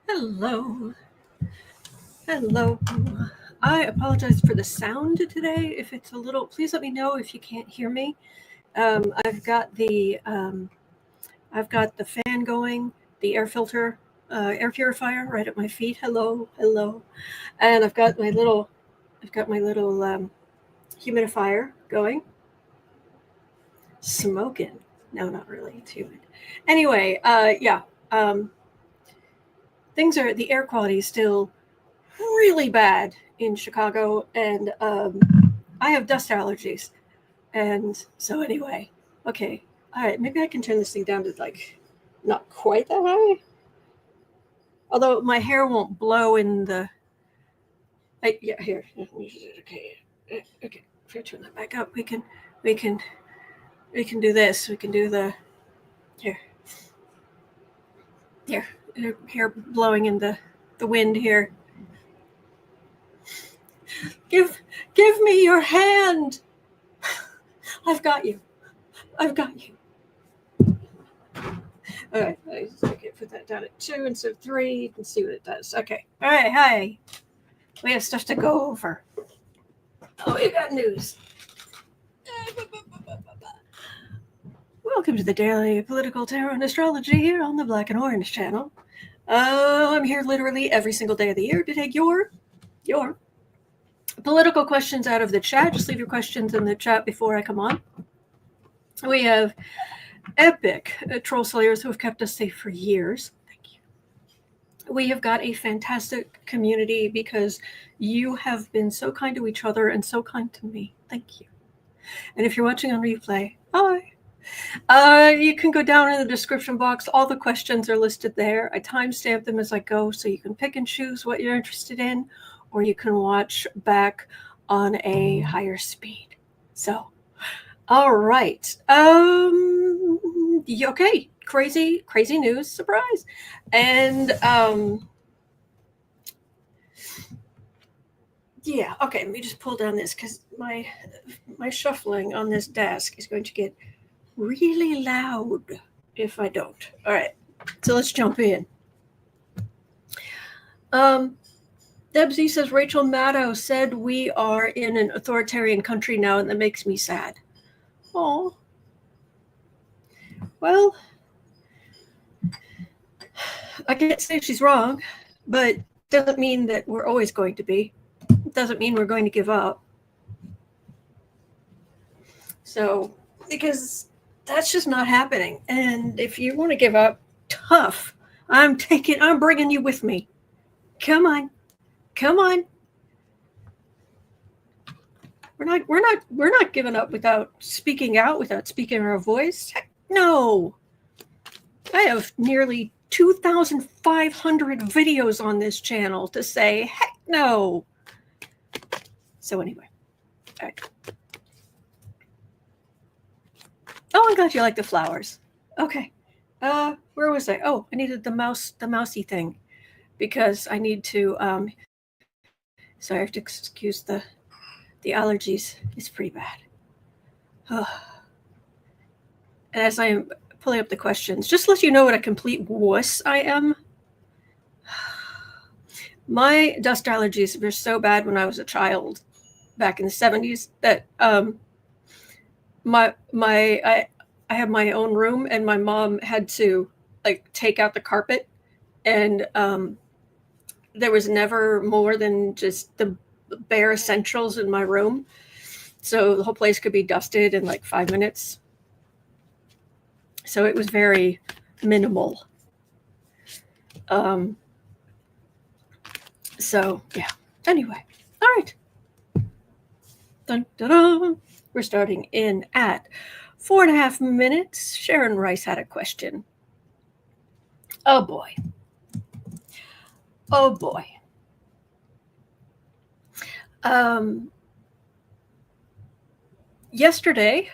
Hello. Hello. I apologize for the sound today. If it's a little, please let me know if you can't hear me. I've got the fan going, the air filter, air purifier right at my feet. Hello, and I've got my little humidifier going. Smoking. No, not really. It's humid. Anyway, the air quality is still really bad in Chicago, and I have dust allergies. And so anyway, okay, all right, maybe I can turn this thing down to not quite that high. Although my hair won't blow in the. Here. Okay. If I turn that back up, we can do this. We can do the here. Hair blowing in the wind here. Give me your hand. I've got you. All right, put that down at 2 instead of 3. You can see what it does. Okay. All right, hi. We have stuff to go over. Oh, we got news. Welcome to the Daily Political Tarot and Astrology here on the Black and Orange channel. I'm here literally every single day of the year to take your political questions out of the chat. Just leave your questions in the chat before I come on. We have epic troll slayers who have kept us safe for years. Thank you. We have got a fantastic community because you have been so kind to each other and so kind to me. Thank you. And if you're watching on replay, hi. You can go down in the description box. All the questions are listed there. I timestamp them as I go, so you can pick and choose what you're interested in, or you can watch back on a higher speed. So, all right. Okay. Crazy news. Surprise. And, yeah. Okay. Let me just pull down this because my shuffling on this desk is going to get really loud if I don't. All right. So let's jump in. Debsy says Rachel Maddow said we are in an authoritarian country now, and that makes me sad. Oh. Well, I can't say she's wrong, but it doesn't mean that we're always going to be. It doesn't mean we're going to give up. So, because that's just not happening. And if you want to give up, tough. I'm bringing you with me. Come on. We're not giving up without speaking out, without speaking our voice. Heck no. I have nearly 2,500 videos on this channel to say heck no. So anyway, all right. Oh, I'm glad you like the flowers. Okay. Where was I? Oh, I needed the mousy thing because I need to, so I have to excuse the allergies. It's pretty bad. And as I am pulling up the questions, just to let you know what a complete wuss I am. My dust allergies were so bad when I was a child back in the 70s that, I have my own room, and my mom had to take out the carpet, and there was never more than just the bare essentials in my room, so the whole place could be dusted in 5 minutes. So it was very minimal. So yeah. Anyway, all right. Dun, dun, dun. We're starting in at 4.5 minutes. Sharon Rice had a question. Oh boy. Yesterday,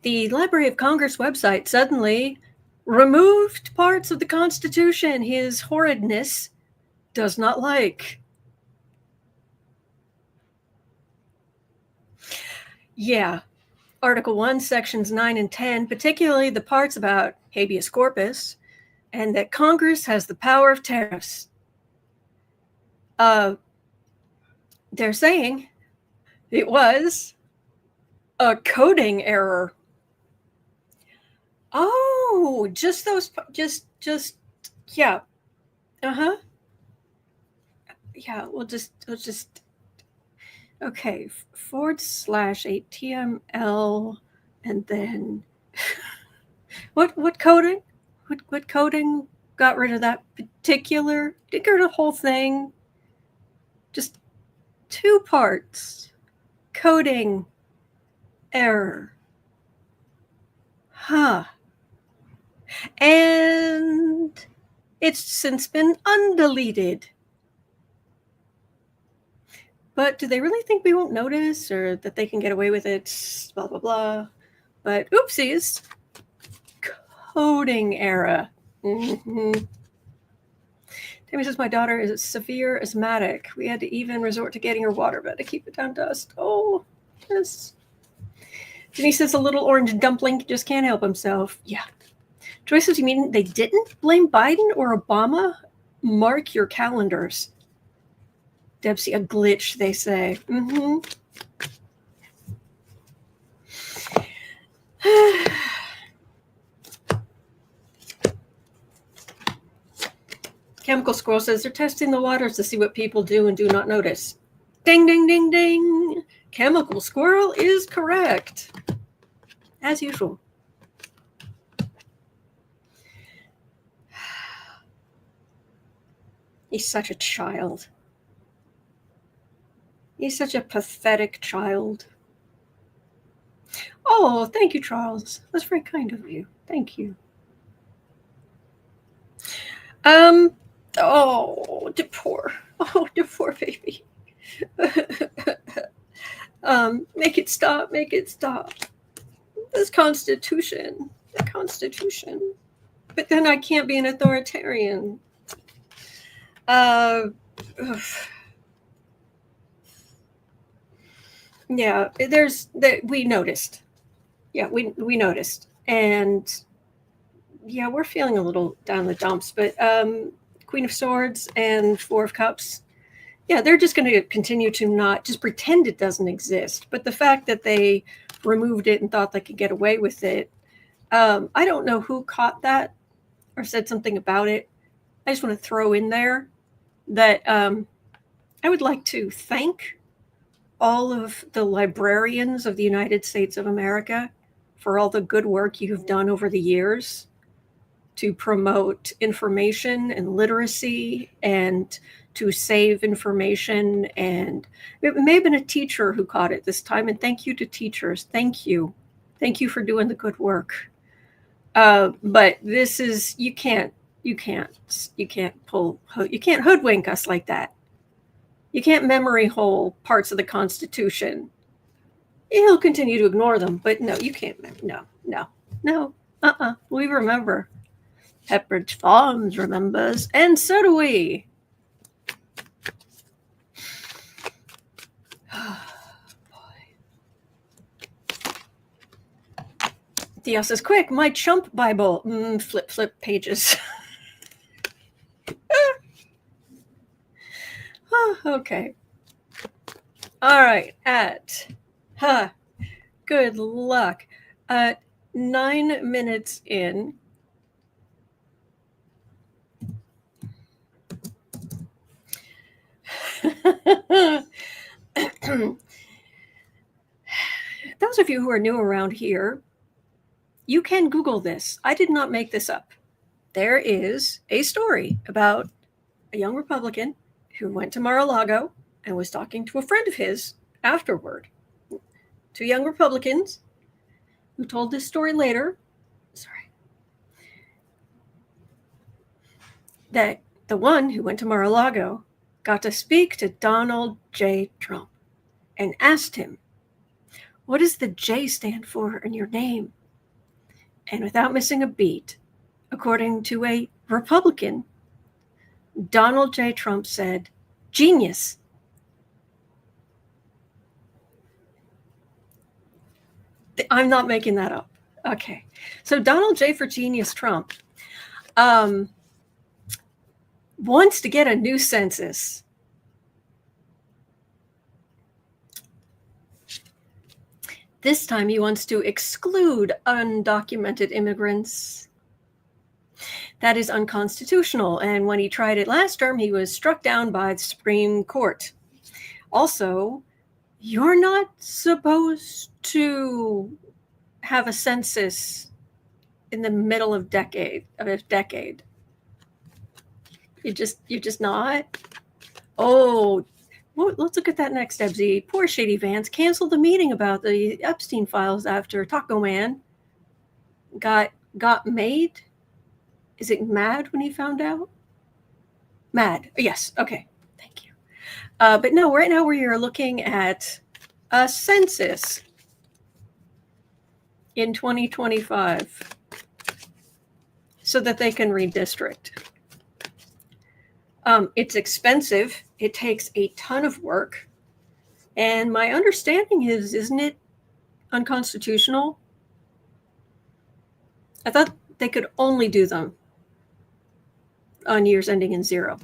the Library of Congress website suddenly removed parts of the Constitution His Horridness does not like. Yeah. Article 1, Sections 9 and 10, particularly the parts about habeas corpus and that Congress has the power of tariffs. They're saying it was a coding error. Oh, just those, yeah. Uh-huh. Yeah, we'll just, okay, /HTML, and then, what coding? What coding got rid of that particular, did get rid of the whole thing? Just 2 parts. Coding error. Huh. And it's since been undeleted. But do they really think we won't notice, or that they can get away with it? Blah, blah, blah. But oopsies. Coding error. Mm-hmm. Tammy says, my daughter is severe asthmatic. We had to even resort to getting her water, but to keep it down dust. Oh, yes. Denise says, a little orange dumpling just can't help himself. Yeah. Joyce says, you mean they didn't blame Biden or Obama? Mark your calendars. Debsy, a glitch, they say. Mm-hmm. Chemical Squirrel says they're testing the waters to see what people do and do not notice. Ding, ding, ding, ding. Chemical Squirrel is correct. As usual. He's such a child. He's such a pathetic child. Oh, thank you, Charles. That's very kind of you. Thank you. Oh, the poor baby. Make it stop. Make it stop. This Constitution. The Constitution. But then I can't be an authoritarian. Yeah, there's that we noticed. Yeah, we noticed. And yeah, we're feeling a little down the dumps, but Queen of Swords and Four of Cups, yeah, they're just going to continue to not just pretend it doesn't exist. But the fact that they removed it and thought they could get away with it, I don't know who caught that or said something about it. I just want to throw in there that I would like to thank all of the librarians of the United States of America for all the good work you have done over the years to promote information and literacy and to save information. And it may have been a teacher who caught it this time. And thank you to teachers. Thank you. Thank you for doing the good work. But this is, you can't hoodwink us like that. You can't memory hole parts of the Constitution. He'll continue to ignore them, but no, you can't. No. We remember. Pepperidge Farms remembers, and so do we. Oh, boy. Theo says, quick, my chump Bible. Flip pages. Oh, okay. All right. Good luck. 9 minutes in. Those of you who are new around here, you can Google this. I did not make this up. There is a story about a young Republican who went to Mar-a-Lago and was talking to a friend of his afterward. 2 young Republicans who told this story later. That the one who went to Mar-a-Lago got to speak to Donald J. Trump and asked him, what does the J stand for in your name? And without missing a beat, according to a Republican, Donald J. Trump said, genius. I'm not making that up. Okay. So Donald J. for genius Trump. wants to get a new census. This time he wants to exclude undocumented immigrants. That is unconstitutional. And when he tried it last term, he was struck down by the Supreme Court. Also, you're not supposed to have a census in the middle of a decade. You're just not. Oh, well, let's look at that next, Ebsy. Poor Shady Vance canceled the meeting about the Epstein files after Taco Man got made. Is it mad when he found out? Mad. Yes. Okay. Thank you. But no, right now we are looking at a census in 2025 so that they can redistrict. It's expensive. It takes a ton of work. And my understanding is, isn't it unconstitutional? I thought they could only do them on years ending in 0.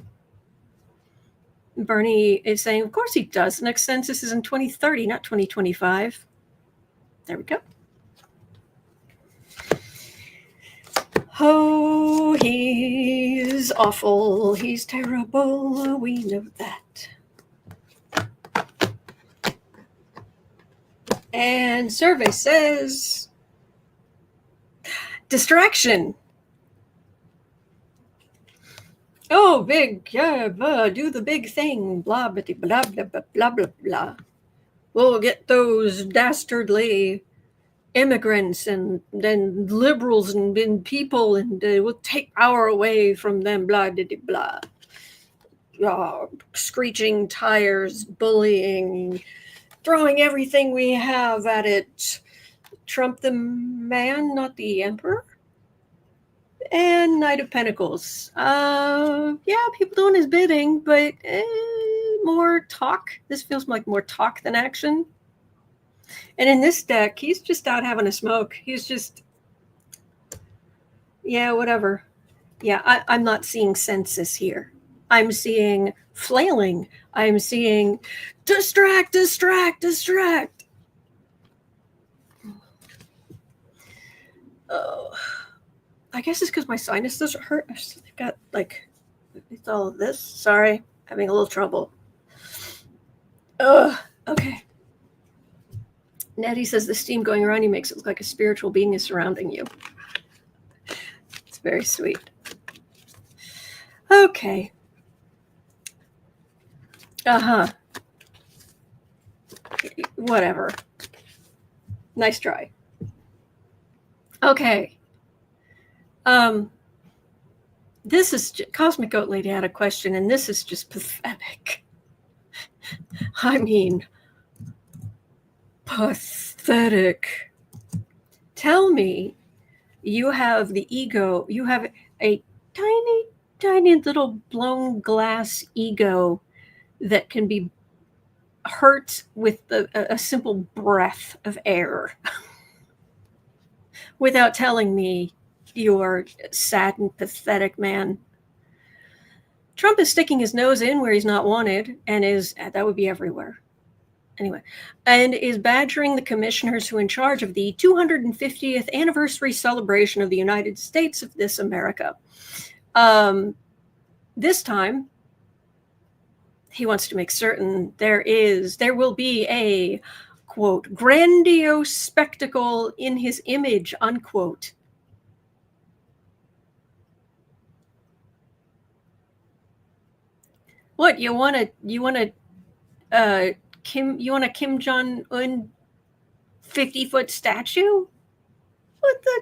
Bernie is saying, of course he does. The next census is in 2030, not 2025. There we go. Oh, he's awful. He's terrible. We know that. And survey says distraction. Oh, big, yeah, do the big thing, blah, blah, blah, blah, blah, blah, blah, blah. We'll get those dastardly immigrants and then liberals and people, and we'll take power away from them, blah, blah, blah, blah. Screeching tires, bullying, throwing everything we have at it. Trump the man, not the emperor. And Knight of Pentacles. Yeah, people doing his bidding, but more talk. This feels like more talk than action. And in this deck, he's just out having a smoke. He's just, yeah, whatever. Yeah, I'm not seeing census here. I'm seeing flailing. I'm seeing distract. Oh. I guess it's because my sinuses hurt. I've got it's all of this. Sorry, having a little trouble. Okay. Nettie says the steam going around you makes it look like a spiritual being is surrounding you. It's very sweet. Okay. Whatever. Nice try. Okay. This is Cosmic Goat Lady had a question, and this is just pathetic. I mean, pathetic. Tell me you have the ego, you have a tiny, tiny little blown glass ego that can be hurt with a simple breath of air without telling me you're sad and pathetic, man. Trump is sticking his nose in where he's not wanted, and that would be everywhere. Anyway, and is badgering the commissioners who are in charge of the 250th anniversary celebration of the United States of this America. This time, he wants to make certain there will be a, quote, grandiose spectacle in his image, unquote. What you want a Kim Jong-un 50-foot statue? What the?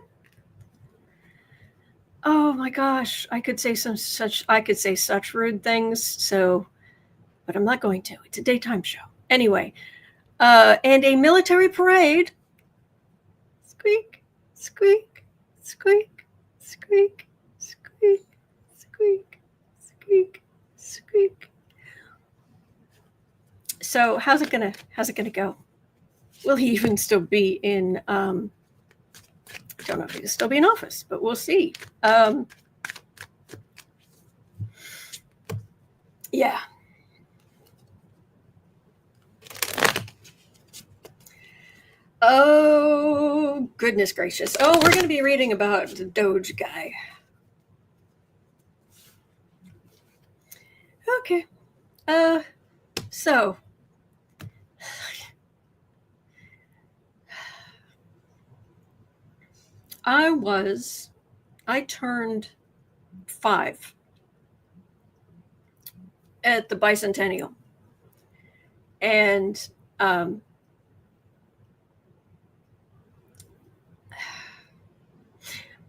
Oh my gosh, I could say such rude things. So, but I'm not going to. It's a daytime show anyway. And a military parade. Squeak, squeak, squeak, squeak, squeak, squeak, squeak, squeak. So how's it gonna go? Will he even still be in? I don't know if he'll still be in office, but we'll see. Yeah. Oh, goodness gracious. Oh, we're going to be reading about the Doge guy. Okay. So I turned 5 at the bicentennial. And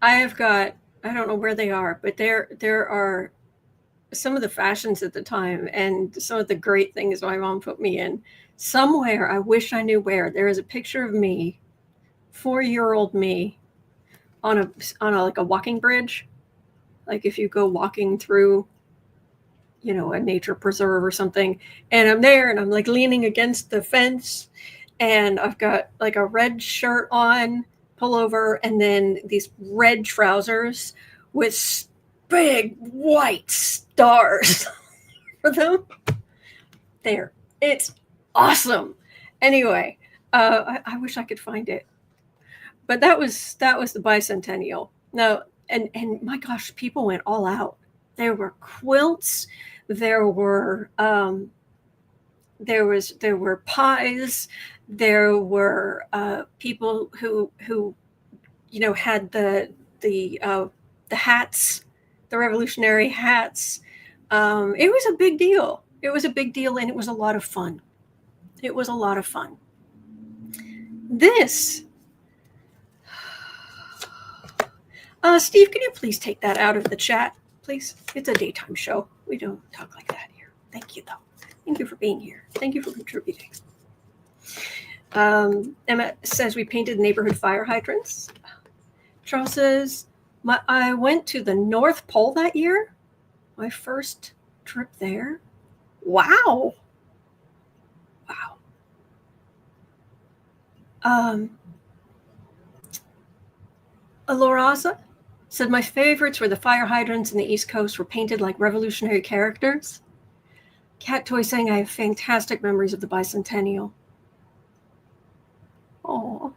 I have got, I don't know where they are, but there are some of the fashions at the time and some of the great things my mom put me in. Somewhere, I wish I knew where, there is a picture of me, 4-year-old me, on a like a walking bridge. Like if you go walking through, you know, a nature preserve or something, and I'm there and I'm like leaning against the fence, and I've got like a red shirt on, pullover, and then these red trousers with big white stars for them. There, it's awesome. Anyway, I wish I could find it, but that was the bicentennial. No, and my gosh, people went all out. There were quilts. There were there were pies. There were people who you know had the hats, the revolutionary hats. It was a big deal. It was a big deal, and it was a lot of fun. It was a lot of fun. This, Steve, can you please take that out of the chat, please? It's a daytime show. We don't talk like that here. Thank you, though. Thank you for being here. Thank you for contributing. Emma says we painted neighborhood fire hydrants. Charles says, I went to the North Pole that year. My first trip there. Wow. Wow. Aloraza said my favorites were the fire hydrants in the East Coast were painted like revolutionary characters. Cat Toy saying I have fantastic memories of the bicentennial. Oh.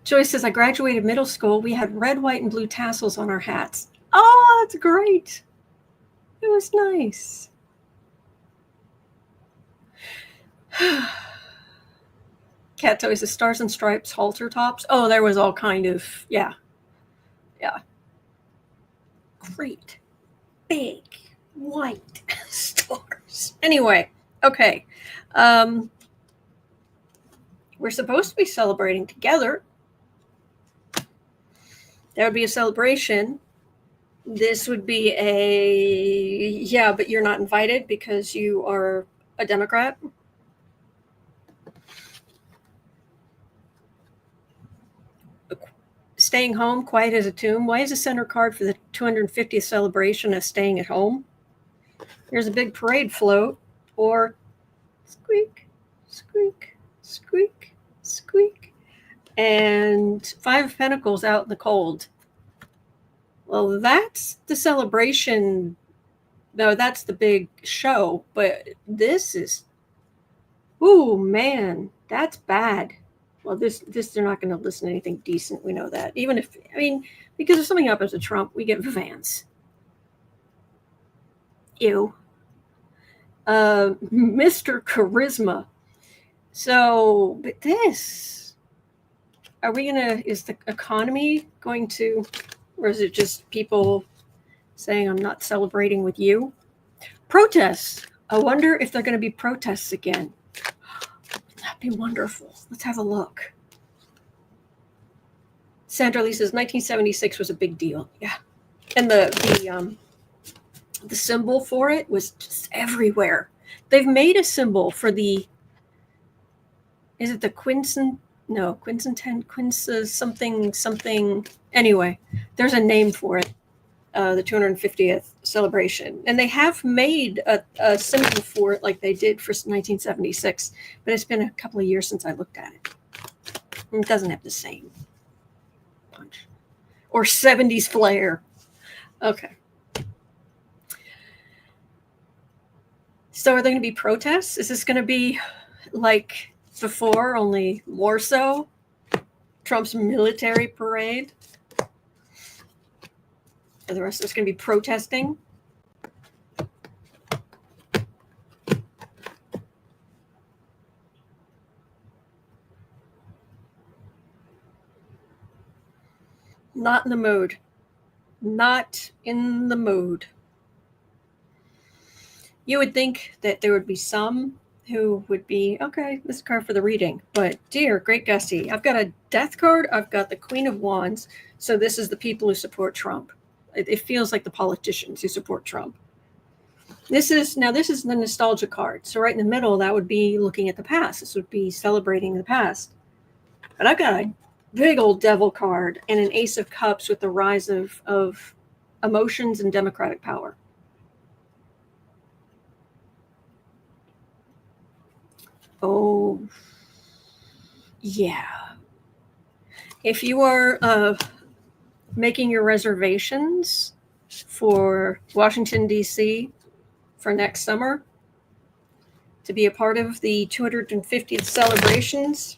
Joyce says I graduated middle school. We had red, white, and blue tassels on our hats. Oh, that's great. It was nice. Cat Toy says stars and stripes halter tops. Oh, there was all kind of, yeah. Great. Big white stars. Anyway, okay. We're supposed to be celebrating together. There would be a celebration. This would be yeah, but you're not invited because you are a Democrat. Staying home, quiet as a tomb. Why is the center card for the 250th celebration of staying at home? There's a big parade float, or squeak, squeak, squeak, squeak, and 5 of Pentacles out in the cold. Well, that's the celebration. No, that's the big show, but this is, ooh, man, that's bad. Well, this they're not going to listen to anything decent. We know that. Even if, I mean, because if something happens to Trump, we get Vance. Ew. Mr. Charisma. So, but this, are we going to, is the economy going to, or is it just people saying I'm not celebrating with you? Protests. I wonder if they're going to be protests again. That'd be wonderful. Let's have a look. Sandra Lee says 1976 was a big deal. Yeah. And the symbol for it was just everywhere. They've made a symbol for the, is it the Quincentennial something. Anyway, there's a name for it. The 250th celebration. And they have made a symbol for it like they did for 1976, but it's been a couple of years since I looked at it. And it doesn't have the same punch. Or 70s flair. Okay. So are there going to be protests? Is this going to be like before, only more so? Trump's military parade? Are the rest of us going to be protesting? Not in the mood. Not in the mood. You would think that there would be some who would be, okay, this card for the reading. But dear, great Gussie, I've got a death card. I've got the Queen of Wands. So this is the people who support Trump. It feels like the politicians who support Trump. This is the nostalgia card. So right in the middle, that would be looking at the past. This would be celebrating the past. But I've got a big old devil card and an Ace of Cups with the rise of emotions and democratic power. Oh, yeah. If you are making your reservations for Washington, D.C. for next summer to be a part of the 250th celebrations,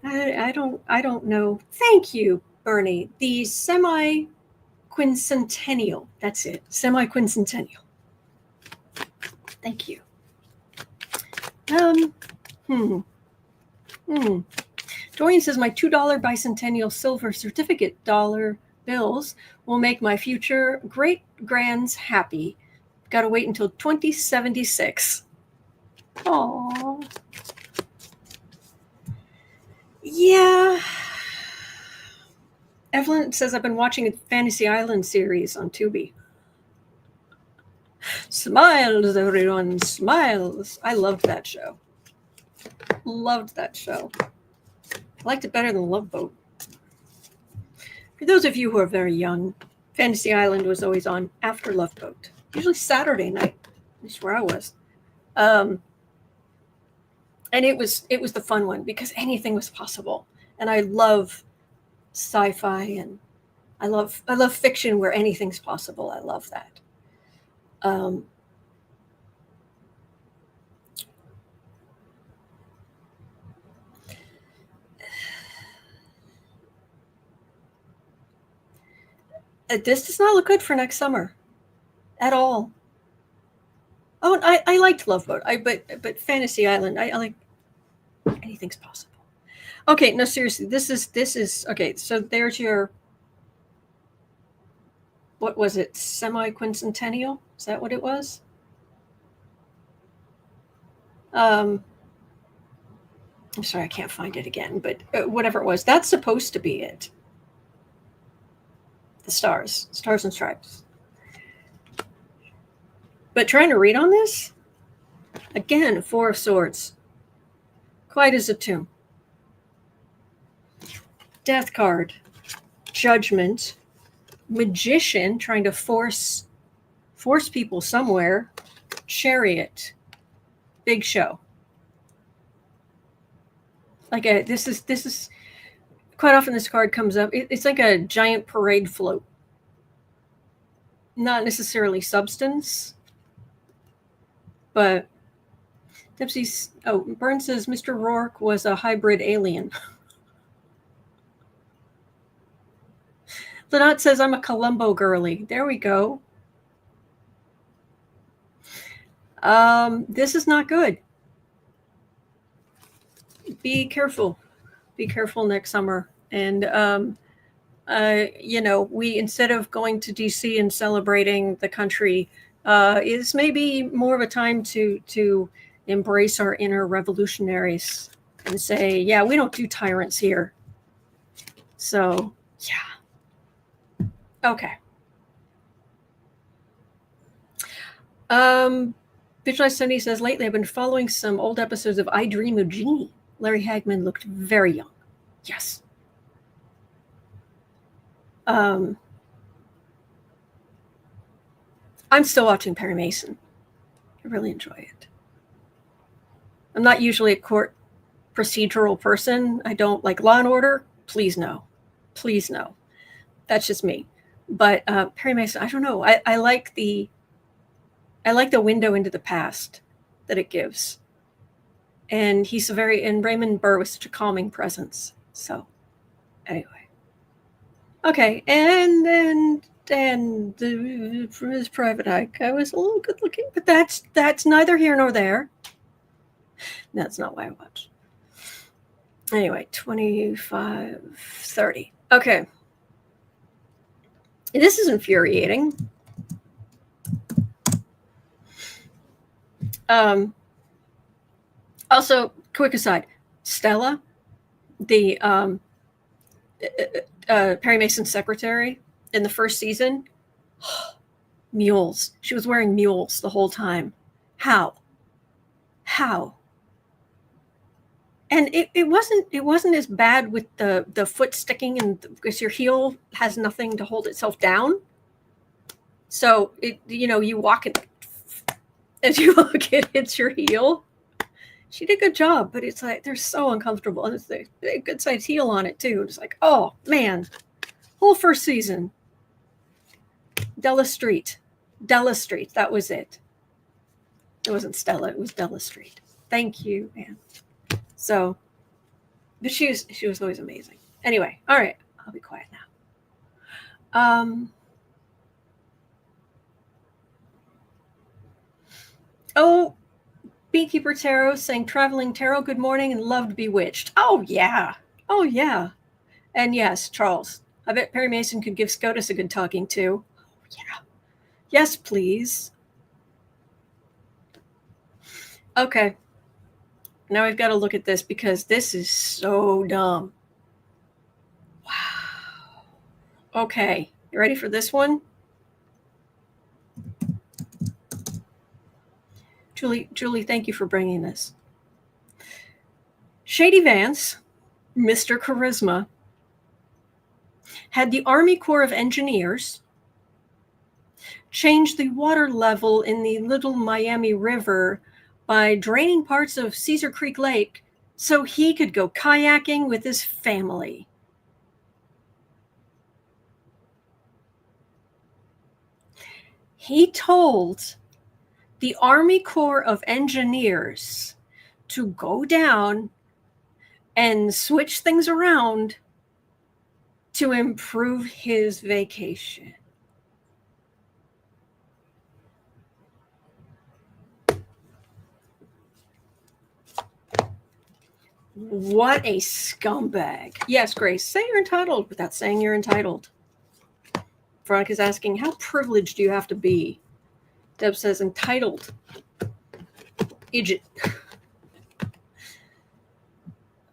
I don't know. Thank you, Bernie. The semi-quincentennial. That's it. Semi-quincentennial. Thank you. Dorian says my $2 bicentennial silver certificate dollar bills will make my future great grands happy. Got to wait until 2076. Aww. Yeah. Evelyn says I've been watching a Fantasy Island series on Tubi. Smiles, everyone, smiles. I loved that show. Loved that show. I liked it better than Love Boat. For those of you who are very young, Fantasy Island was always on after Love Boat. Usually Saturday night, at least where I was. And it was the fun one because anything was possible. And I love sci-fi and I love fiction where anything's possible. I love that. This does not look good for next summer at all. Oh, and I liked Love Boat. But Fantasy Island, I like anything's possible. Okay, no, seriously, this is okay. So there's your, what was it? Semi-quincentennial? Is that what it was? I'm sorry, I can't find it again, but whatever it was, that's supposed to be it. The stars and stripes. But trying to read on this, again, Four of Swords, quiet as a tomb. Death card, Judgment, Magician, trying to force people somewhere, Chariot, Big Show. Like this is quite often this card comes up. It's like a giant parade float. Not necessarily substance, but Dipsy's, Burns says Mr. Rourke was a hybrid alien. Lynette says I'm a Columbo girly. There we go. This is not good. Be careful. Be careful next summer. And, we, instead of going to DC and celebrating the country, is maybe more of a time to embrace our inner revolutionaries and say, yeah, we don't do tyrants here. So, yeah. Okay. Bitch Sunday says, lately I've been following some old episodes of I Dream of Jeannie. Larry Hagman looked very young. Yes. I'm still watching Perry Mason. I really enjoy it. I'm not usually a court procedural person. I don't like Law and Order. Please no. Please no. That's just me. But Perry Mason, I don't know. I like the I like the window into the past that it gives. And and Raymond Burr was such a calming presence. So anyway. Okay, and for his private hike, I was a little good looking, but that's neither here nor there. That's not why I watched. Anyway, 25, 30. Okay. This is infuriating. Also, quick aside, Stella, the Perry Mason's secretary in the first season, mules. She was wearing mules the whole time. How? And it wasn't as bad with the foot sticking, and because your heel has nothing to hold itself down. So you walk it, as you walk, it hits your heel. She did a good job, but it's like they're so uncomfortable, and it's a good sized heel on it too. It's like, oh man, whole first season. Della Street, that was it. It wasn't Stella, it was Della Street. Thank you, man. So, but she was always amazing. Anyway, all right, I'll be quiet now. Oh, Beekeeper Tarot saying Traveling Tarot, good morning, and loved Bewitched. Oh yeah. And yes, Charles, I bet Perry Mason could give SCOTUS a good talking to. Oh yeah. Yes, please. Okay. Now I've got to look at this because this is so dumb. Wow. Okay. You ready for this one? Julie, thank you for bringing this. Shady Vance, Mr. Charisma, had the Army Corps of Engineers change the water level in the Little Miami River by draining parts of Caeser Creek Lake so he could go kayaking with his family. He told the Army Corps of Engineers to go down and switch things around to improve his vacation. What a scumbag. Yes, Grace, say you're entitled without saying you're entitled. Veronica's asking, how privileged do you have to be? Deb says, entitled. Idiot.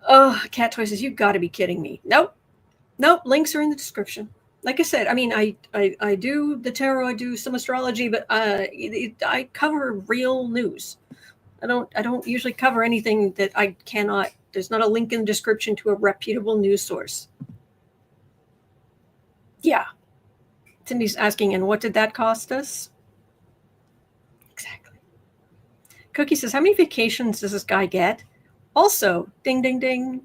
Oh, Cat Toy says, you've got to be kidding me. Nope. Links are in the description. Like I said, I mean, I do the tarot, I do some astrology, but I cover real news. I don't usually cover anything that I cannot. There's not a link in the description to a reputable news source. Yeah. Cindy's asking, and what did that cost us? Exactly. Cookie says, how many vacations does this guy get? Also, ding, ding, ding.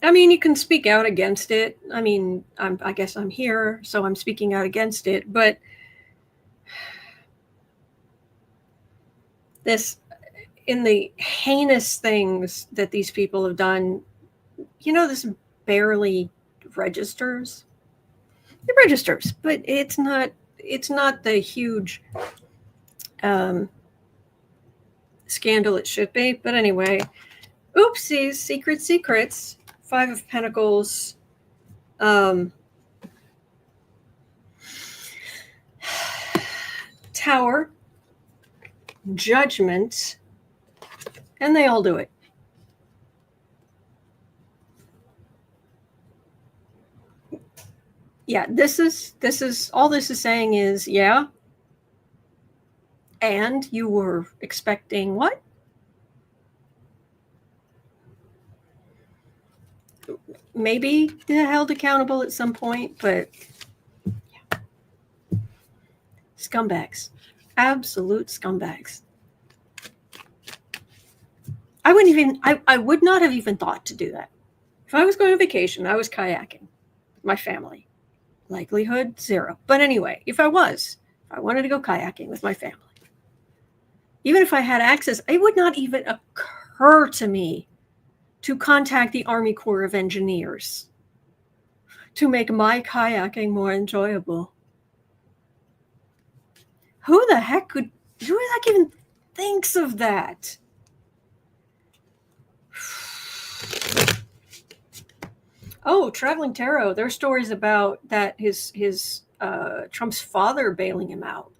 I mean, you can speak out against it. I mean, I guess I'm here, so I'm speaking out against it. But in the heinous things that these people have done, this barely registers. It registers, but it's not the huge scandal it should be. But anyway, oopsies, secrets. 5 of Pentacles. Tower. Judgment. And they all do it. Yeah, this is all this is saying is, yeah. And you were expecting what? Maybe they're held accountable at some point, but yeah. Scumbags. Absolute scumbags. I would not have even thought to do that. If I was going on vacation, I was kayaking with my family. Likelihood, 0. But anyway, if I wanted to go kayaking with my family, even if I had access, it would not even occur to me to contact the Army Corps of Engineers to make my kayaking more enjoyable. Who the heck even thinks of that? Oh, Traveling Tarot. There are stories about that his Trump's father bailing him out.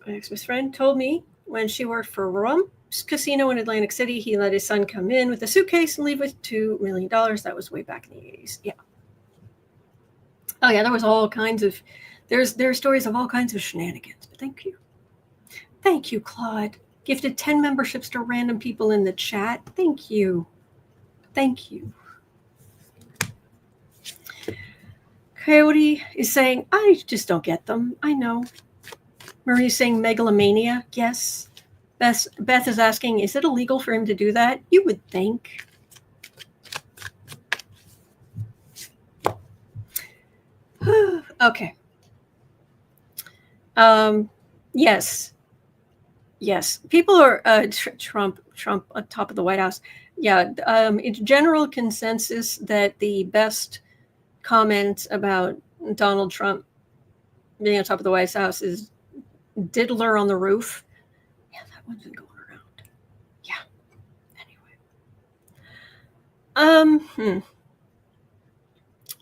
My ex-best friend told me when she worked for Rum's Casino in Atlantic City, he let his son come in with a suitcase and leave with $2 million. That was way back in the 80s. Yeah. Oh yeah, there was all kinds of there's stories of all kinds of shenanigans. But thank you. Thank you, Claude. Gifted 10 memberships to random people in the chat. Thank you. Thank you. Coyote is saying, I just don't get them. I know. Marie is saying megalomania. Yes. Beth is asking, is it illegal for him to do that? You would think. Okay. Yes. Yes. People are Trump on top of the White House. Yeah. It's general consensus that the best comment about Donald Trump being on top of the White House is Diddler on the Roof. Yeah, that one's been going around. Yeah. Anyway.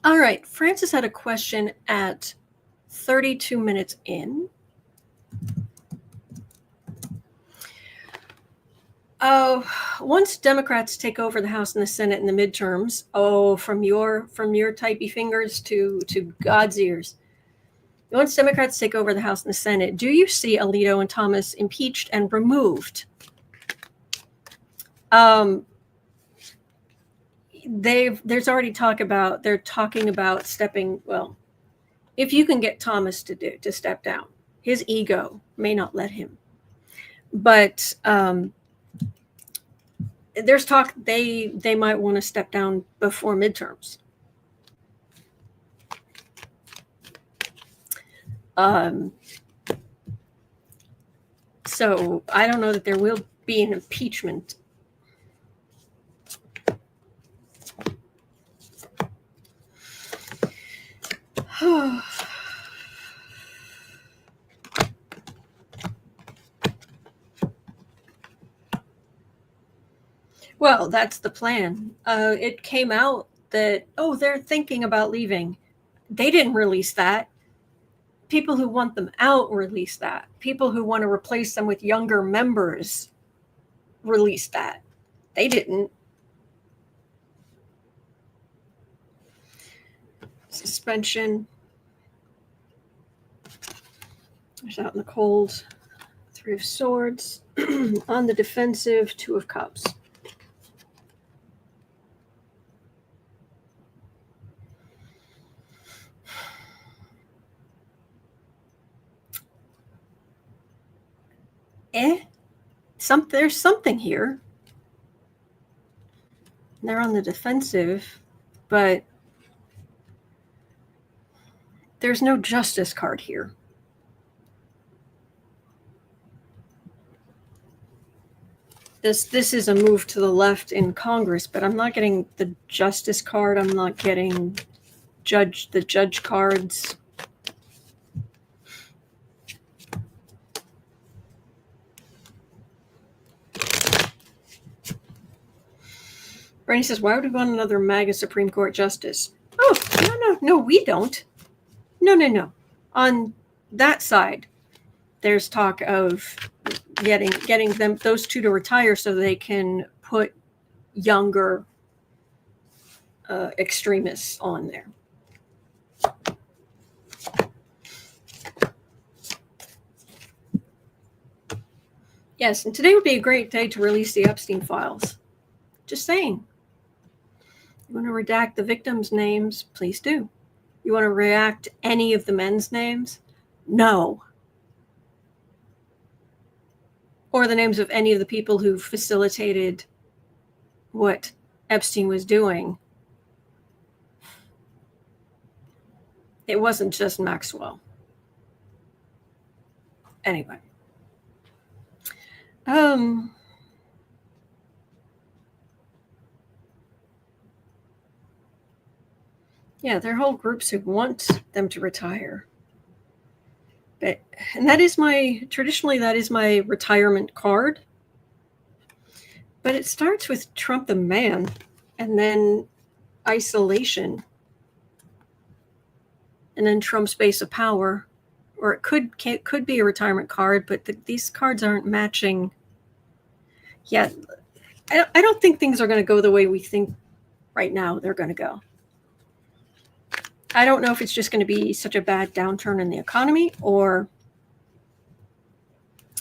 All right. Francis had a question at 32 minutes in. Once Democrats take over the House and the Senate in the midterms, from your typey fingers to God's ears. Once Democrats take over the House and the Senate, do you see Alito and Thomas impeached and removed? There's already they're talking about stepping. Well, if you can get Thomas to step down, his ego may not let him. But there's talk they might want to step down before midterms. So I don't know that there will be an impeachment. Well, that's the plan. It came out that, they're thinking about leaving. They didn't release that. People who want them out release that. People who want to replace them with younger members release that. They didn't. Suspension. There's out in the cold. 3 of Swords. On the defensive, 2 of Cups. There's something here. They're on the defensive, but there's no justice card here. This is a move to the left in Congress, but I'm not getting the justice card. I'm not getting the judge cards. Bernie says, why would we want another MAGA Supreme Court justice? Oh, no, we don't. No. On that side, there's talk of getting those 2 to retire so they can put younger extremists on there. Yes, and today would be a great day to release the Epstein files. Just saying. You want to redact the victims' names? Please do. You want to redact any of the men's names? No. Or the names of any of the people who facilitated what Epstein was doing. It wasn't just Maxwell. Anyway. Yeah, there are whole groups who want them to retire. And that is traditionally that is my retirement card. But it starts with Trump the man and then isolation. And then Trump's base of power. Or it could be a retirement card, but these cards aren't matching yet. I don't think things are going to go the way we think right now they're going to go. I don't know if it's just going to be such a bad downturn in the economy, or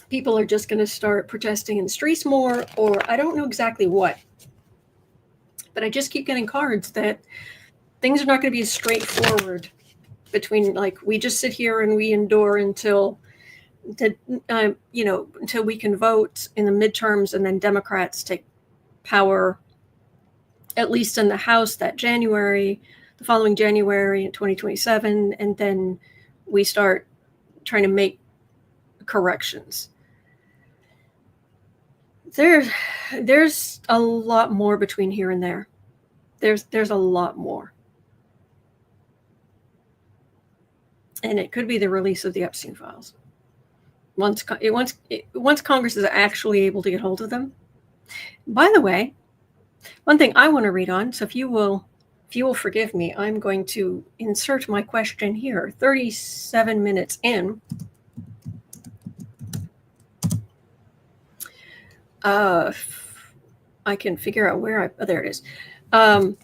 people are just going to start protesting in the streets more, or I don't know exactly what. But I just keep getting cards that things are not going to be as straightforward between, like, we just sit here and we endure until we can vote in the midterms, and then Democrats take power, at least in the House that January, the following January in 2027, and then we start trying to make corrections. There's a lot more between here and there. There's a lot more. And it could be the release of the Epstein files. Once Congress is actually able to get hold of them. By the way, one thing I want to read on, so if you will forgive me, I'm going to insert my question here. 37 minutes in. I can figure out where there it is. You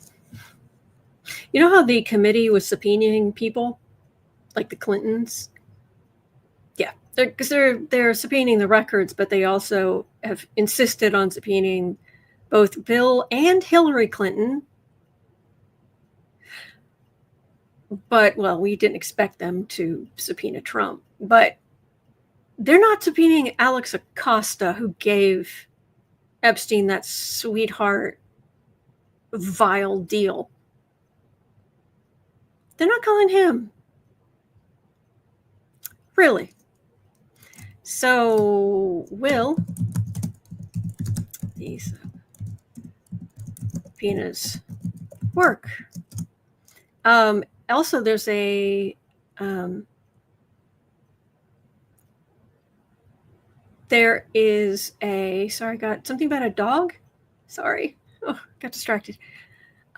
know how the committee was subpoenaing people, like the Clintons? Yeah, because they're subpoenaing the records, but they also have insisted on subpoenaing both Bill and Hillary Clinton. But, well, we didn't expect them to subpoena Trump. But they're not subpoenaing Alex Accosta, who gave Epstein that sweetheart, vile deal. They're not calling him. Really. So, will these subpoenas work? Also, there's sorry, got something about a dog. Sorry. Oh, got distracted.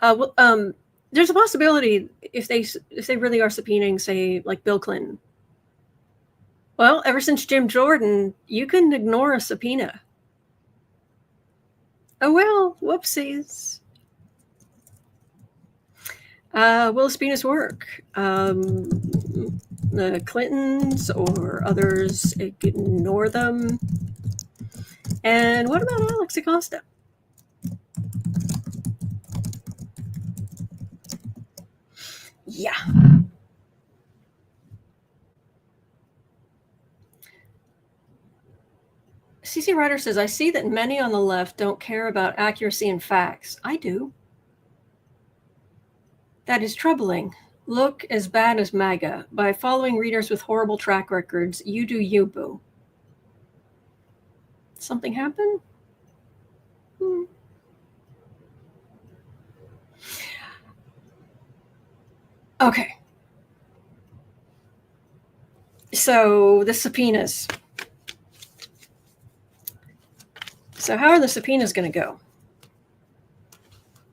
There's a possibility if they really are subpoenaing, say, like Bill Clinton. Well, ever since Jim Jordan, you can ignore a subpoena. Oh, well, whoopsies. Will subpoenas work? The Clintons or others ignore them. And what about Alex Accosta? Yeah. CC Ryder says, I see that many on the left don't care about accuracy and facts. I do. That is troubling. Look as bad as MAGA. By following readers with horrible track records, you do you, boo. Something happen? Okay. So the subpoenas. So how are the subpoenas going to go?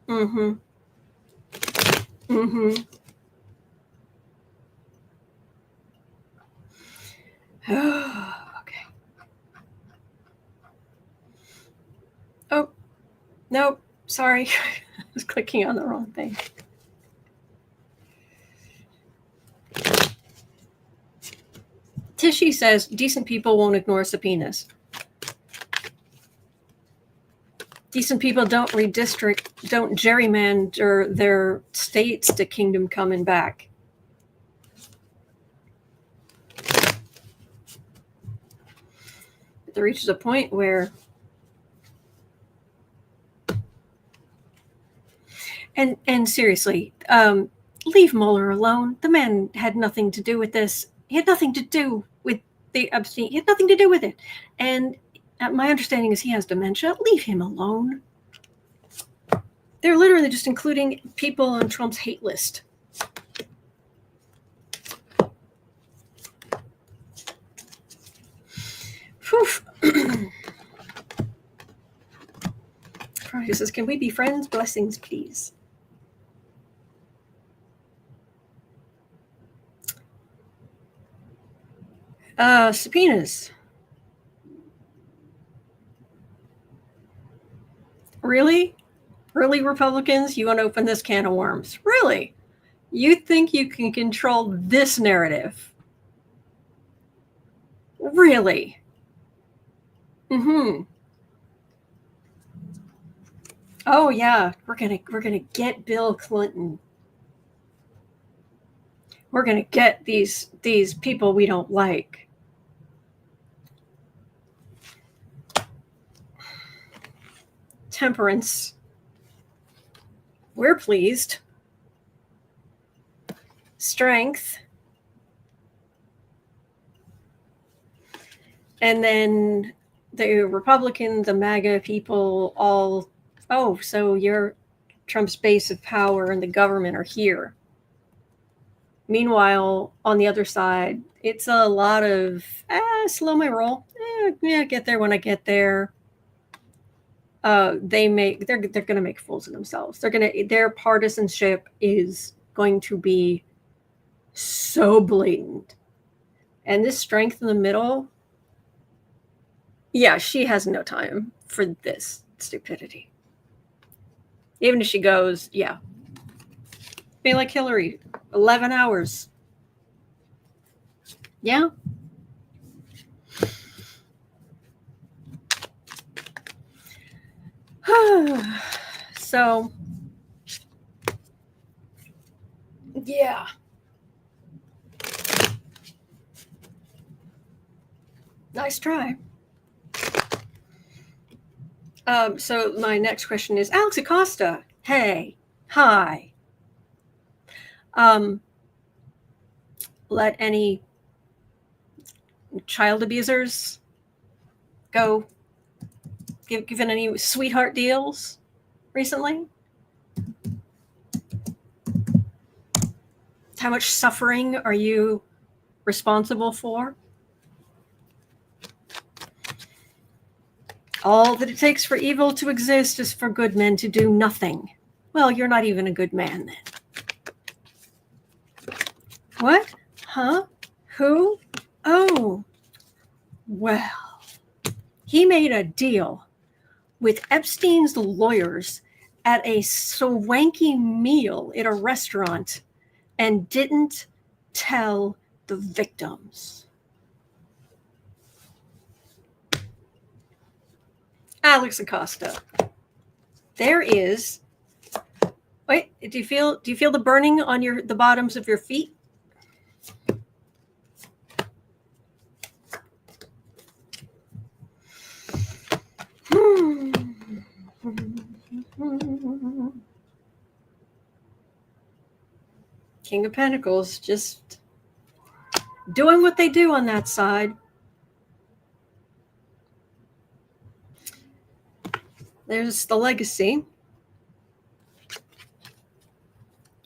Okay. Oh, nope. Sorry. I was clicking on the wrong thing. Tishy says decent people won't ignore subpoenas. Decent people don't redistrict, don't gerrymander their states to kingdom coming back. There reaches a point where, and seriously, leave Mueller alone. The man had nothing to do with this. He had nothing to do with the Epstein. He had nothing to do with it. And my understanding is he has dementia. Leave him alone. They're literally just including people on Trump's hate list. He says, can we be friends? Blessings, please. Subpoenas. Really? Really, Republicans? You want to open this can of worms? Really? You think you can control this narrative? Really? Mm-hmm. Oh yeah, we're gonna get Bill Clinton. We're gonna get these people we don't like. Temperance. We're pleased. Strength. And then the Republican, the MAGA people all, oh, so your Trump's base of power and the government are here. Meanwhile, on the other side, it's a lot of slow my roll. Yeah, get there when I get there. They're gonna make fools of themselves. Their partisanship is going to be so blatant. And this strength in the middle, yeah, she has no time for this stupidity. Even if she goes, yeah. Be like Hillary, 11 hours. Yeah. So, yeah. Nice try. So my next question is, Alex Accosta, hey, hi. Let any child abusers go, given any sweetheart deals recently? How much suffering are you responsible for? All that it takes for evil to exist is for good men to do nothing. Well, you're not even a good man then. What? Huh? Who? Oh. Well, he made a deal with Epstein's lawyers at a swanky meal at a restaurant and didn't tell the victims. Alex Accosta. There is. Wait, do you feel the burning on the bottoms of your feet? King of Pentacles, just doing what they do on that side. There's the legacy.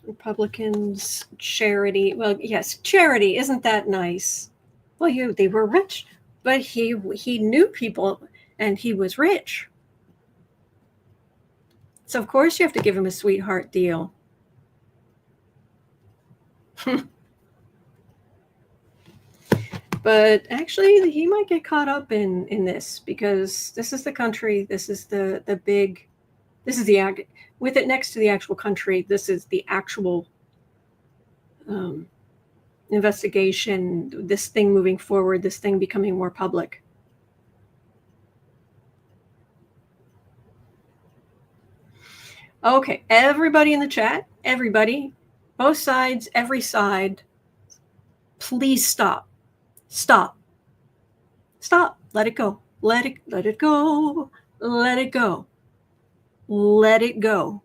Republicans, charity. Well, yes, charity. Isn't that nice? Well, they were rich, but he knew people and he was rich. So of course you have to give him a sweetheart deal. But actually, he might get caught up in this, because this is the country. This is the big. This is the with it next to the actual country. This is the actual investigation. This thing moving forward. This thing becoming more public. Okay, everybody in the chat. Everybody, both sides, every side. Please stop. Stop. Stop. Let it go. Let it go. Let it go. Let it go.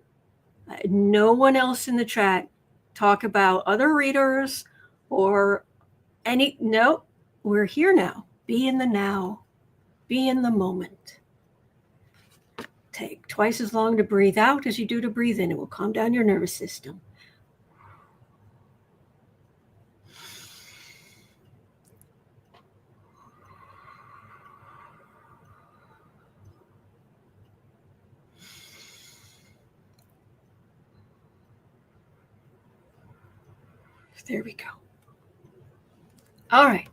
No one else in the chat talk about other readers or any. No, we're here now. Be in the now. Be in the moment. Take twice as long to breathe out as you do to breathe in. It will calm down your nervous system. There we go. All right.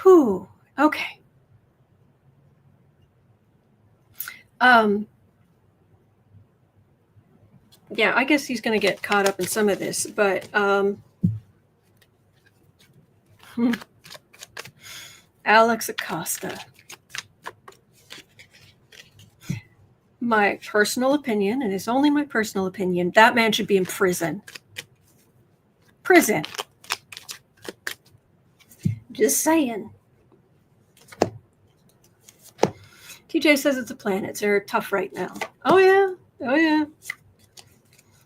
Whew. Okay. Yeah, I guess he's going to get caught up in some of this, but Alex Accosta. My personal opinion, and it's only my personal opinion, that man should be in prison. Prison. Just saying. TJ says it's a planet. They're tough right now. Oh, yeah. Oh, yeah.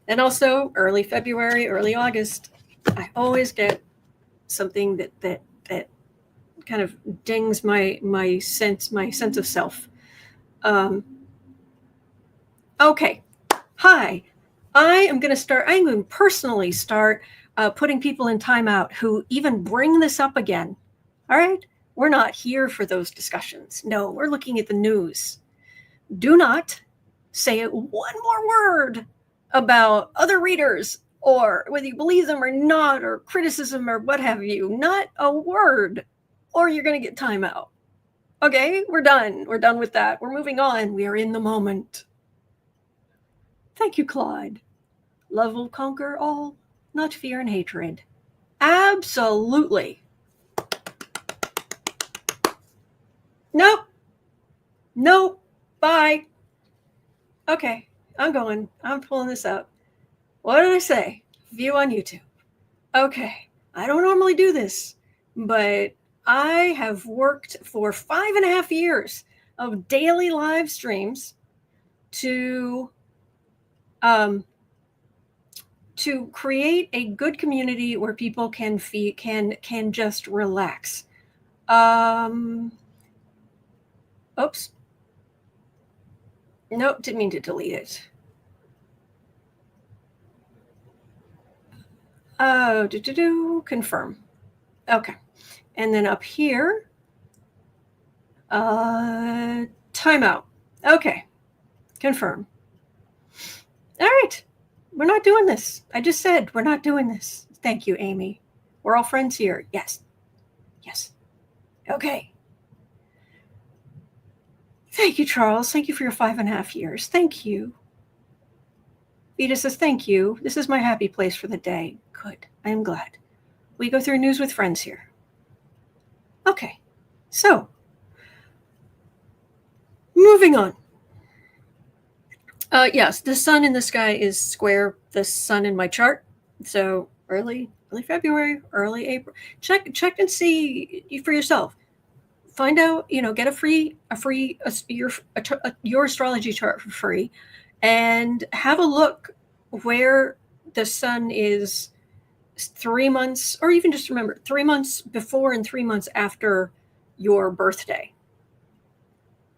And also early February, early August, I always get something that kind of dings my sense of self. Okay. Hi. I'm going to personally start putting people in timeout who even bring this up again. All right? We're not here for those discussions. No, we're looking at the news. Do not say one more word about other readers or whether you believe them or not, or criticism or what have you. Not a word, or you're going to get timeout. Okay? We're done. We're done with that. We're moving on. We are in the moment. Thank you, Clyde. Love will conquer all, not fear and hatred. Absolutely. Nope. Nope. Bye. Okay. I'm going. I'm pulling this up. What did I say? View on YouTube. Okay. I don't normally do this, but I have worked for 5.5 years of daily live streams to create a good community where people can just relax. Oops. Nope, didn't mean to delete it. Confirm. Okay. And then up here, timeout. Okay. Confirm. All right. We're not doing this. I just said we're not doing this. Thank you, Amy. We're all friends here. Yes. Yes. Okay. Thank you, Charles. Thank you for your 5.5 years. Thank you. Vita says, thank you. This is my happy place for the day. Good. I am glad. We go through news with friends here. Okay. So, moving on. Yes, the sun in the sky is square the sun in my chart. So early February, early April. Check and see for yourself. Find out, get your astrology chart for free, and have a look where the sun is 3 months, or even just remember 3 months before and 3 months after your birthday.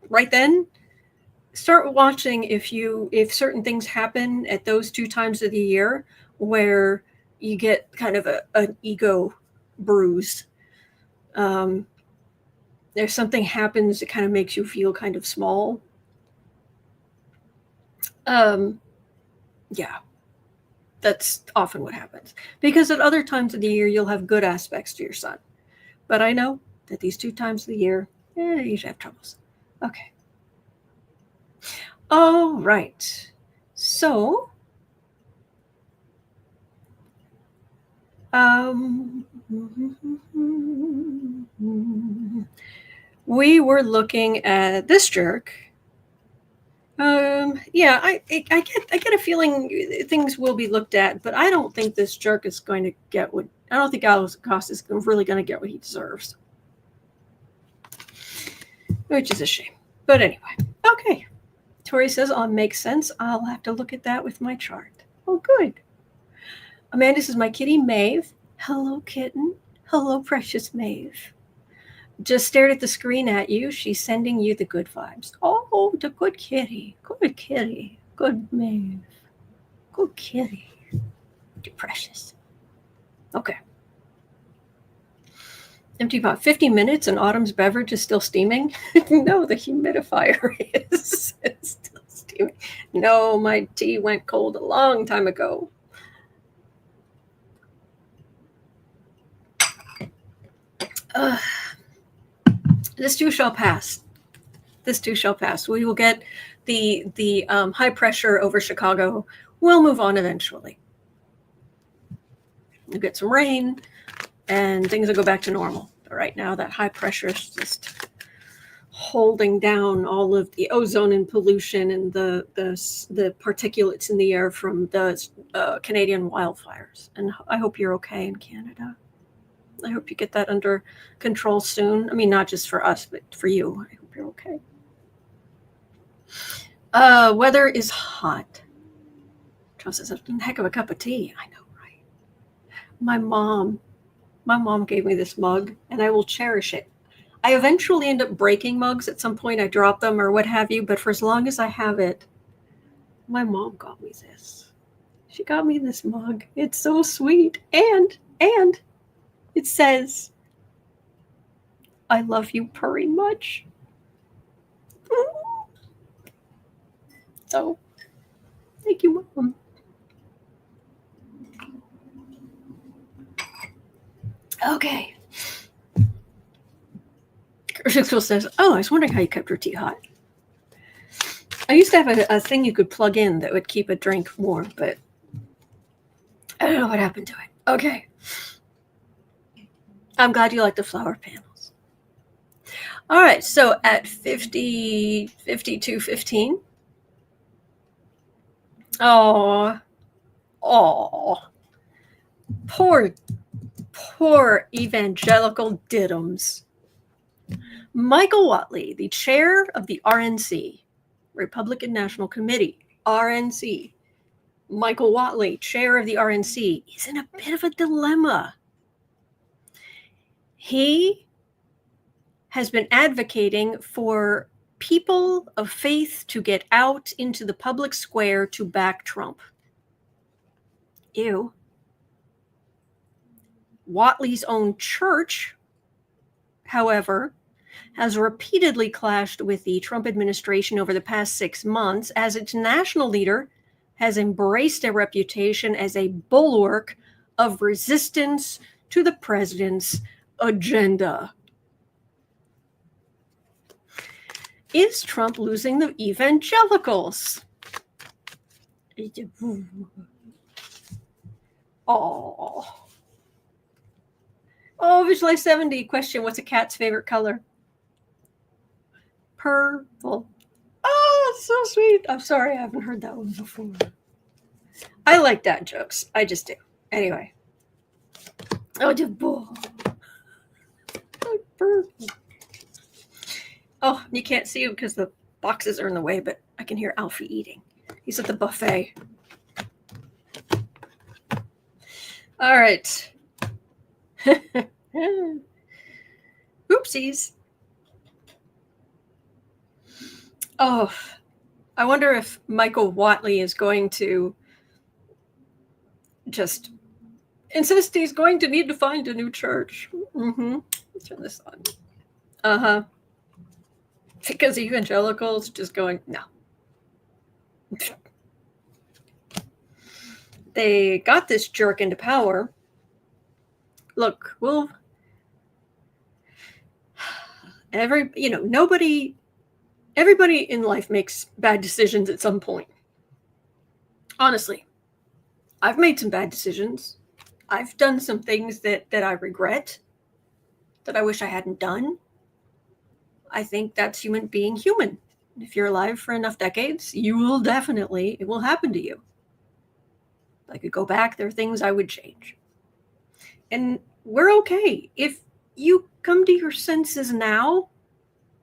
Right then, start watching if certain things happen at those 2 times of the year where you get kind of an ego bruise. There's something happens that kind of makes you feel kind of small. Yeah, that's often what happens. Because at other times of the year, you'll have good aspects to your sun. But I know that these 2 times of the year, you usually have troubles. Okay. All right. So, we were looking at this jerk. Yeah, I get a feeling things will be looked at, but I don't think this jerk is going to get what. I don't think Alex Accosta is really going to get what he deserves, which is a shame. But anyway, okay. Tori says, "Makes sense. I'll have to look at that with my chart." Oh, good. Amanda says, my kitty Maeve. Hello, kitten. Hello, precious Maeve. Just stared at the screen at you. She's sending you the good vibes. Oh, the good kitty. Good kitty. Good Maeve. Good kitty. You're precious. Okay. Empty about 50 minutes and Autumn's beverage is still steaming? No, the humidifier is still steaming. No, my tea went cold a long time ago. This too shall pass. This too shall pass. We will get the high pressure over Chicago. We'll move on eventually. We'll get some rain and things will go back to normal. But right now, that high pressure is just holding down all of the ozone and pollution and the particulates in the air from the Canadian wildfires. And I hope you're okay in Canada. I hope you get that under control soon. I mean, not just for us, but for you. I hope you're okay. Weather is hot. Charles says, a heck of a cup of tea. I know, right? My mom gave me this mug, and I will cherish it. I eventually end up breaking mugs at some point. I drop them or what have you, but for as long as I have it, my mom got me this. She got me this mug. It's so sweet. And it says, I love you very much. So, thank you, Mom. Okay. School says, oh, I was wondering how you kept your tea hot. I used to have a thing you could plug in that would keep a drink warm, but I don't know what happened to it. Okay. I'm glad you like the flower panels. All right, so at 52:15. Oh, poor evangelical diddums. Michael Whatley, the chair of the RNC, Republican National Committee, RNC. Michael Whatley, chair of the RNC, is in a bit of a dilemma. He has been advocating for people of faith to get out into the public square to back Trump. Ew. Whatley's own church, however, has repeatedly clashed with the Trump administration over the past 6 months as its national leader has embraced a reputation as a bulwark of resistance to the president's agenda. Is Trump losing the evangelicals? Oh, Visualize 70 question, what's a cat's favorite color? Purple. Oh, that's so sweet. I'm sorry, I haven't heard that one before. I like dad jokes. I just do. Anyway. Oh, just bull. Purple. Oh, you can't see him because the boxes are in the way, but I can hear Alfie eating. He's at the buffet. All right. Oopsies. Oh, I wonder if Michael Whatley is going to just insist he's going to need to find a new church. Turn this on. Because evangelicals just going, no. They got this jerk into power. Look, everybody in life makes bad decisions at some point. Honestly, I've made some bad decisions. I've done some things that I regret, that I wish I hadn't done. I think that's being human. If you're alive for enough decades, it will happen to you. If I could go back, there are things I would change. And we're okay. If you come to your senses now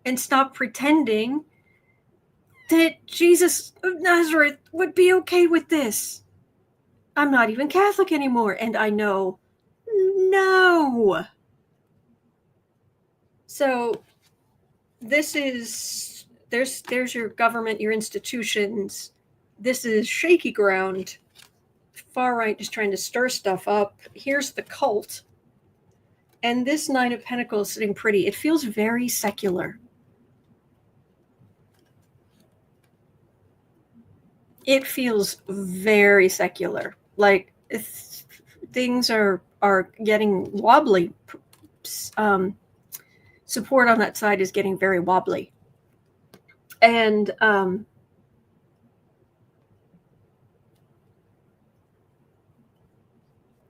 and stop pretending that Jesus of Nazareth would be okay with this. I'm not even Catholic anymore. And I know, no. So this is, there's your government, your institutions. This is shaky ground. Far right just trying to stir stuff up. Here's the cult. And this Nine of Pentacles sitting pretty. It feels very secular. It feels very secular. Like things are getting wobbly. Support on that side is getting very wobbly. And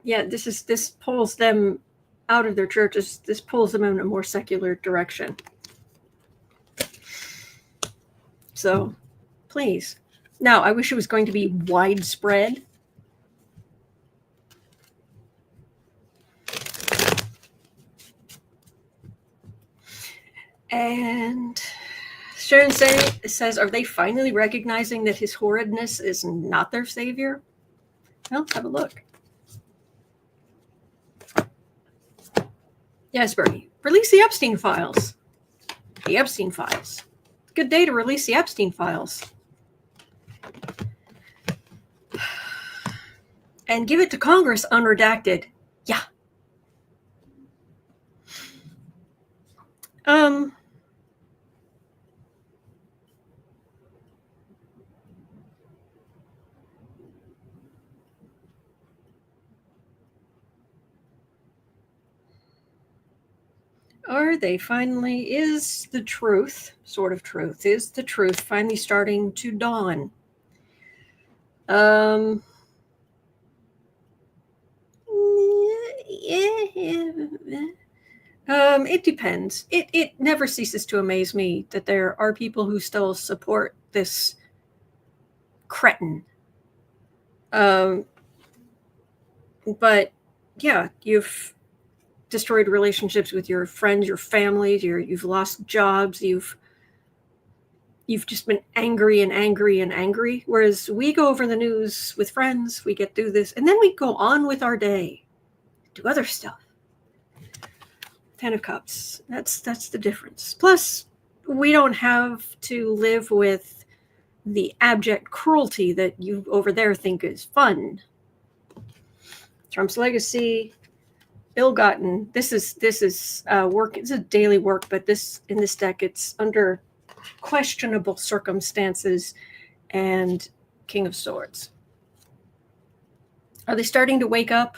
yeah, this pulls them out of their churches. This pulls them in a more secular direction. So please. Now, I wish it was going to be widespread. And Sharon says, are they finally recognizing that his horridness is not their savior? Well, let's have a look. Yes, Bernie. Release the Epstein files. The Epstein files. Good day to release the Epstein files. And give it to Congress unredacted. Yeah. Are they finally, is the truth, sort of truth, is the truth finally starting to dawn? It depends. It never ceases to amaze me that there are people who still support this cretin. But yeah, you've destroyed relationships with your friends, your families, you've lost jobs, you've just been angry and angry and angry. Whereas we go over the news with friends, we get through this, and then we go on with our day, do other stuff. 10 of Cups. That's the difference. Plus, we don't have to live with the abject cruelty that you over there think is fun. Trump's legacy, ill-gotten. This is work. It's a daily work, but in this deck, it's under questionable circumstances and King of Swords. Are they starting to wake up?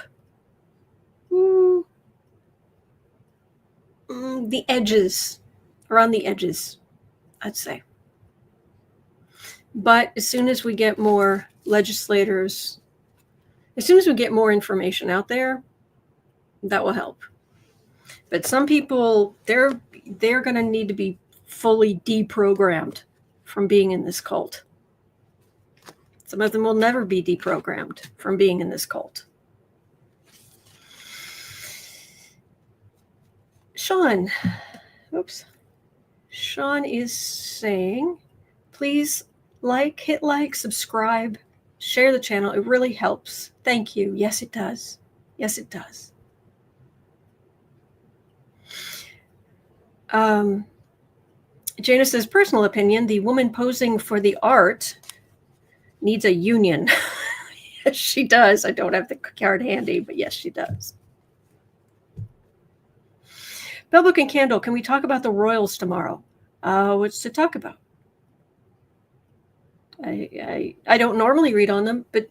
The edges, around the edges, I'd say. But as soon as we get more legislators, as soon as we get more information out there, that will help. But some people, they're going to need to be fully deprogrammed from being in this cult. Some of them will never be deprogrammed from being in this cult. Sean is saying, please hit like, subscribe, share the channel. It really helps. Thank you. Yes, it does. Yes, it does. Jana says, personal opinion, the woman posing for the art needs a union. Yes, she does. I don't have the card handy, but yes, she does. Bellbook and Candle, can we talk about the Royals tomorrow? What's to talk about? I don't normally read on them, but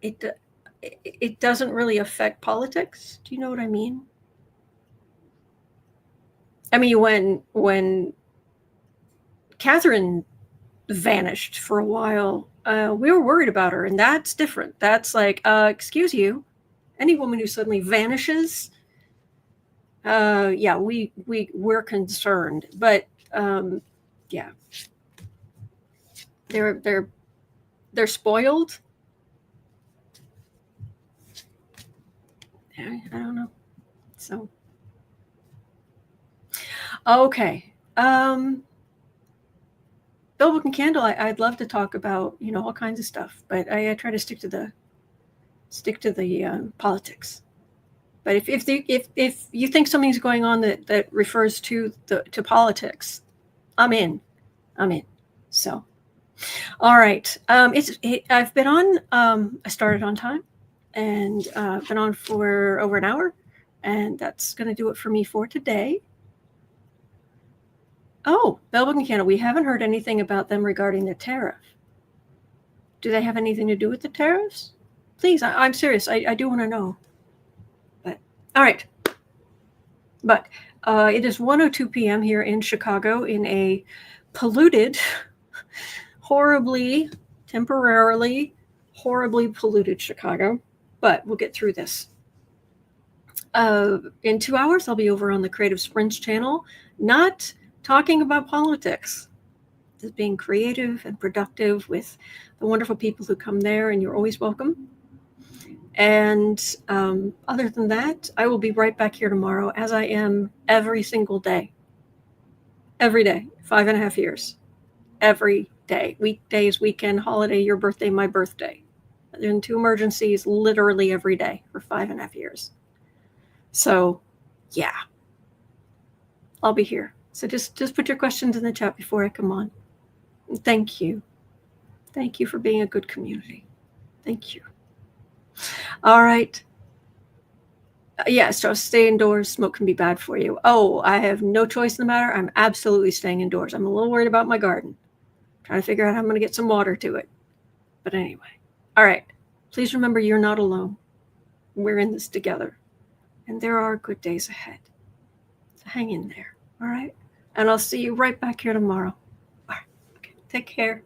it doesn't really affect politics. Do you know what I mean? I mean, when Catherine vanished for a while, we were worried about her, and that's different. That's like, excuse you, any woman who suddenly vanishes, yeah, we're concerned. But yeah, they're spoiled. I don't know. So okay. Bill Book and Candle, I'd love to talk about, all kinds of stuff, but I try to stick to the politics. But if you think something's going on that refers to politics, I'm in. So, all right. I've been on. I started on time, and been on for over an hour, and that's going to do it for me for today. Oh, Bell Book and Candle, we haven't heard anything about them regarding the tariff. Do they have anything to do with the tariffs? Please, I'm serious. I do want to know. But all right. But it is 1:02 p.m. here in Chicago in a polluted, temporarily horribly polluted Chicago. But we'll get through this. In 2 hours, I'll be over on the Creative Sprints channel, not talking about politics, just being creative and productive with the wonderful people who come there, and you're always welcome. And other than that, I will be right back here tomorrow, as I am every single day. Every day, 5.5 years. Every day. Weekdays, weekend, holiday, your birthday, my birthday. In 2 emergencies, literally every day for 5.5 years. So, yeah. I'll be here. So just put your questions in the chat before I come on. Thank you. Thank you for being a good community. Thank you. All right. Yeah, so stay indoors. Smoke can be bad for you. Oh, I have no choice in the matter. I'm absolutely staying indoors. I'm a little worried about my garden. Trying to figure out how I'm going to get some water to it. But anyway. All right. Please remember you're not alone. We're in this together. And there are good days ahead. So hang in there. All right? And I'll see you right back here tomorrow. All right. Okay. Take care.